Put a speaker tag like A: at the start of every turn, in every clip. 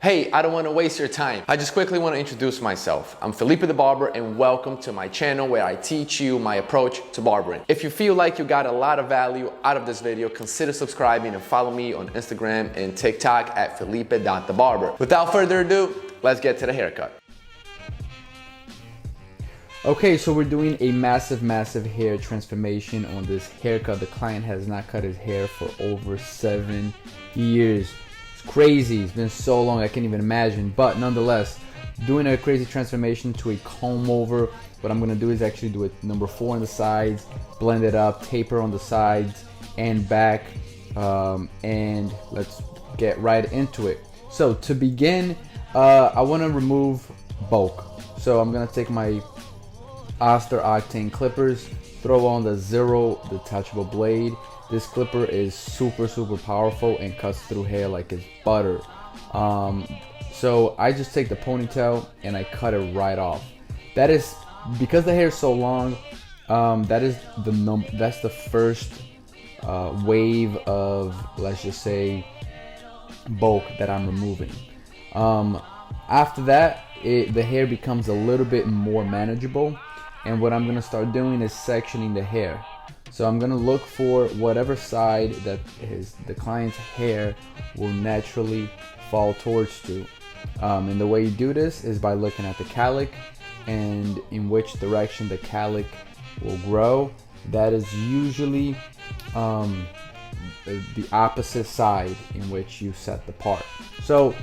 A: Hey, I don't want to waste your time. I just quickly want to introduce myself. I'm Fellipe the Barber and welcome to my channel where I teach you my approach to barbering. If you feel like you got a lot of value out of this video, consider subscribing and follow me on Instagram and TikTok at Fellipe.thebarber. Without further ado, let's get to the haircut.
B: Okay, so we're doing a massive hair transformation on this haircut. The client has not cut his hair for over 7 years. Crazy. It's been so long I can't even imagine, but nonetheless, doing a crazy transformation to a comb over. What I'm gonna do is actually do it number 4 on the sides, blend it up, taper on the sides and back, and let's get right into it. So to begin, I want to remove bulk. So I'm gonna take my Oster Octane clippers, throw on the Zero detachable blade. This clipper is super powerful and cuts through hair like it's butter. So I just take the ponytail and I cut it right off. That is because the hair is so long. That's the first wave of, let's just say, bulk that I'm removing. After that, the hair becomes a little bit more manageable, and what I'm gonna start doing is sectioning the hair. So I'm gonna look for whatever side that the client's hair will naturally fall towards to. And the way you do this is by looking at the calic and in which direction the calic will grow. That is usually the opposite side in which you set the part. So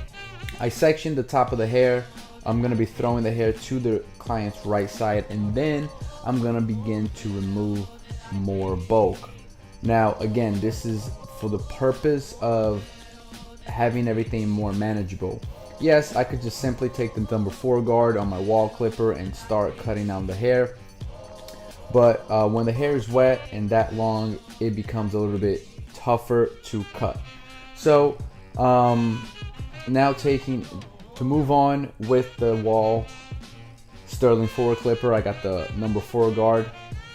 B: I section the top of the hair. I'm gonna be throwing the hair to the client's right side, and then I'm gonna begin to remove more bulk. Now again, this is for the purpose of having everything more manageable. Yes, I could just simply take the number 4 guard on my wall clipper and start cutting out the hair, but when the hair is wet and that long, it becomes a little bit tougher to cut. So now to move on with the wall Sterling 4 clipper, I got the number 4 guard,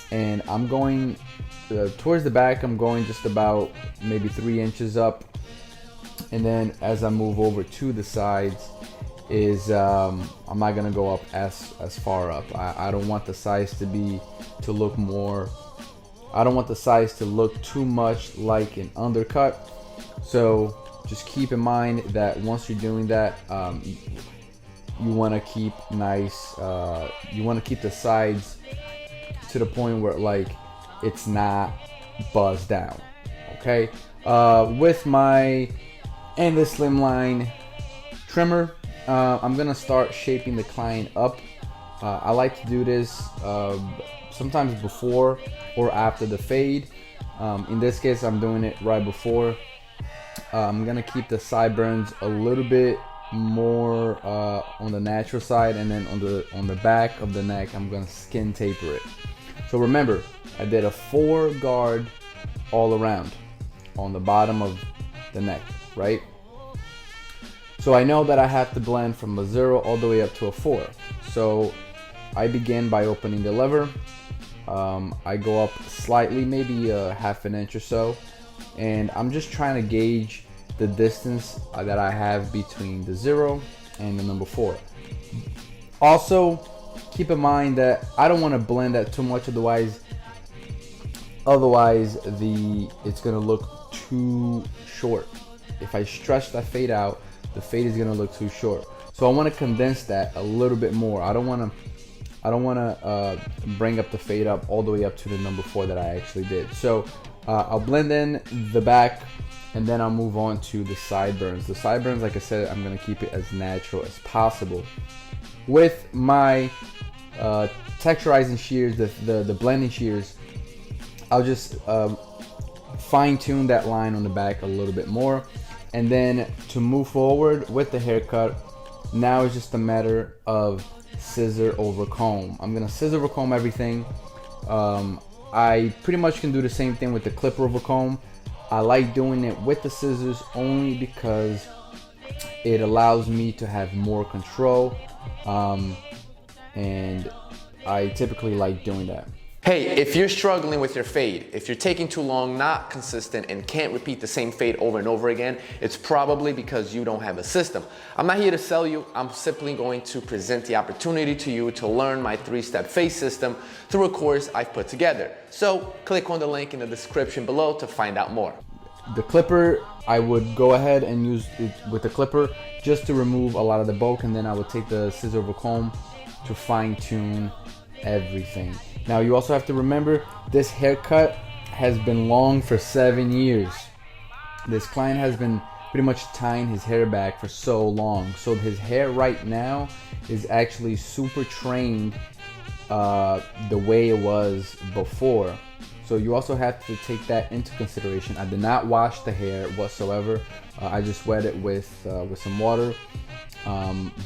B: and I'm going towards the back. I'm going just about maybe 3 inches up, and then as I move over to the sides I'm not gonna go up as far up. I don't want the size to look more. I don't want the size to look too much like an undercut. So just keep in mind that once you're doing that, you want to keep nice. You want to keep the sides to the point where like it's not buzzed down. Okay, with my endless slimline trimmer, I'm gonna start shaping the client up. I like to do this sometimes before or after the fade. In this case, I'm doing it right before. I'm gonna keep the sideburns a little bit more on the natural side, and then on the back of the neck, I'm gonna skin taper it. So remember, I did a 4 guard all around on the bottom of the neck, right? So I know that I have to blend from a 0 all the way up to a 4. So I begin by opening the lever. I go up slightly, maybe a ½ an inch or so, and I'm just trying to gauge the distance that I have between the 0 and the number 4. Also, keep in mind that I don't want to blend that too much, otherwise it's gonna look too short. If I stretch that fade out, the fade is gonna look too short. So I want to condense that a little bit more. I don't want to bring up the fade up all the way up to the number 4 that I actually did. So I'll blend in the back, and then I'll move on to the sideburns. The sideburns, like I said, I'm gonna keep it as natural as possible. With my texturizing shears, the blending shears, I'll just fine tune that line on the back a little bit more. And then to move forward with the haircut, now it's just a matter of scissor over comb. I'm gonna scissor over comb everything. I pretty much can do the same thing with the clipper over comb. I like doing it with the scissors only because it allows me to have more control, and I typically like doing that.
A: Hey, if you're struggling with your fade, if you're taking too long, not consistent, and can't repeat the same fade over and over again, it's probably because you don't have a system. I'm not here to sell you. I'm simply going to present the opportunity to you to learn my 3-step fade system through a course I've put together. So click on the link in the description below to find out more.
B: The clipper, I would go ahead and use it with the clipper just to remove a lot of the bulk, and then I would take the scissor over comb to fine tune everything. Now you also have to remember this haircut has been long for 7 years. This client has been pretty much tying his hair back for so long. So his hair right now is actually super trained the way it was before. So you also have to take that into consideration. I did not wash the hair whatsoever. I just wet it with some water.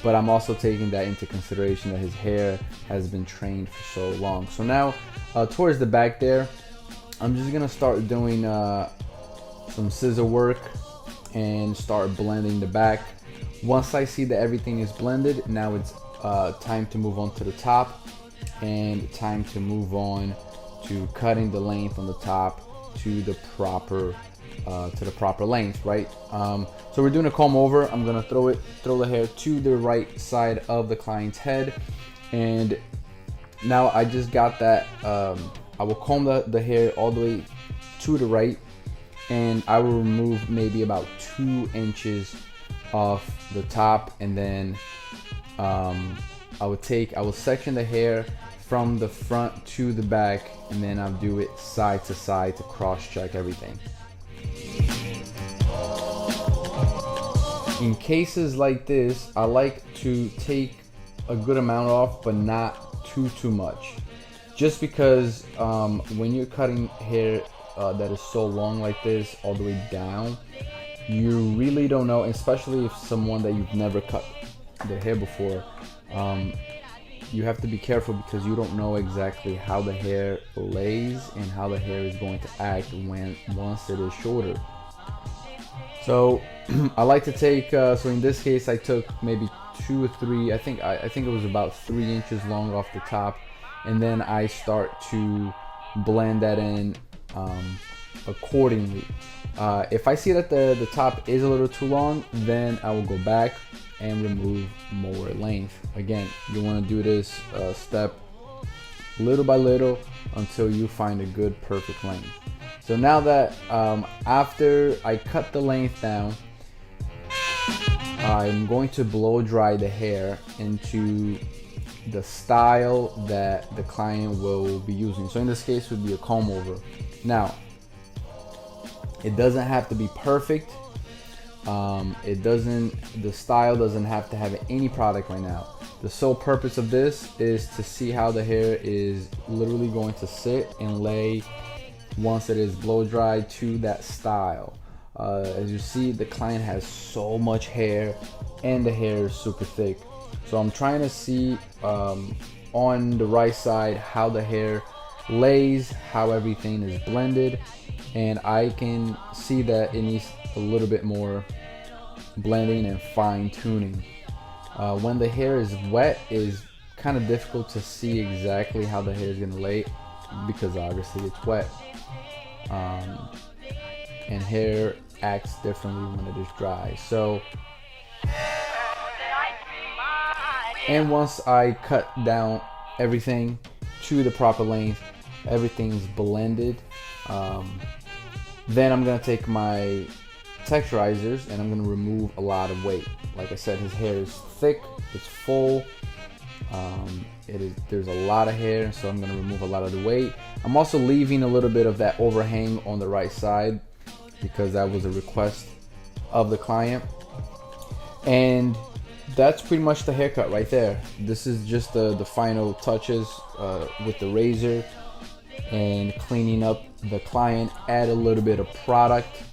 B: But I'm also taking that into consideration that his hair has been trained for so long. So now towards the back there, I'm just gonna start doing some scissor work and start blending the back. Once I see that everything is blended, now it's time to move on to the top and time to move on to cutting the length on the top to the proper length, right? So we're doing a comb over. I'm gonna throw the hair to the right side of the client's head, and now I just got that. I will comb the hair all the way to the right, and I will remove maybe about 2 inches off the top, and then I will section the hair from the front to the back, and then I'll do it side to side to cross check everything. In cases like this, I like to take a good amount off, but not too much. Just because when you're cutting hair that is so long like this, all the way down, you really don't know, especially if someone that you've never cut their hair before, you have to be careful because you don't know exactly how the hair lays and how the hair is going to act once it is shorter. So I like to take, so in this case I took maybe 2 or 3, I think it was about 3 inches long off the top, and then I start to blend that in accordingly. If I see that the top is a little too long, then I will go back and remove more length. Again, you want to do this step little by little until you find a good perfect length. So now that after I cut the length down, I'm going to blow dry the hair into the style that the client will be using. So in this case would be a comb over. Now, it doesn't have to be perfect. The style doesn't have to have any product right now. The sole purpose of this is to see how the hair is literally going to sit and lay once it is blow dried to that style. As you see, the client has so much hair and the hair is super thick. So I'm trying to see on the right side how the hair lays, how everything is blended, and I can see that it needs a little bit more blending and fine tuning. When the hair is wet, it is kind of difficult to see exactly how the hair is going to lay because obviously it's wet. And hair acts differently when it is dry. So, and once I cut down everything to the proper length, everything's blended, then I'm gonna take my texturizers and I'm gonna remove a lot of weight. Like I said, his hair is thick, it's full, there's a lot of hair, so I'm gonna remove a lot of the weight. I'm also leaving a little bit of that overhang on the right side because that was a request of the client. And that's pretty much the haircut right there. This is just the final touches with the razor and cleaning up the client. Add a little bit of product.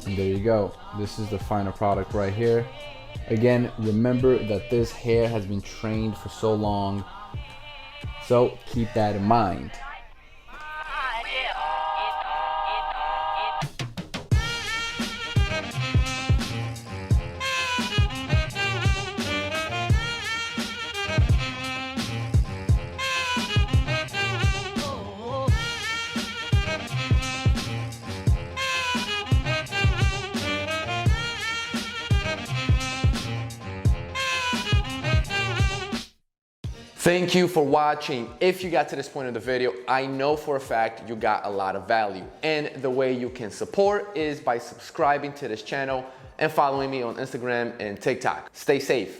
B: And there you go. This is the final product right here. Again, remember that this hair has been trained for so long, so keep that in mind.
A: Thank you for watching. If you got to this point of the video, I know for a fact you got a lot of value. And the way you can support is by subscribing to this channel and following me on Instagram and TikTok. Stay safe.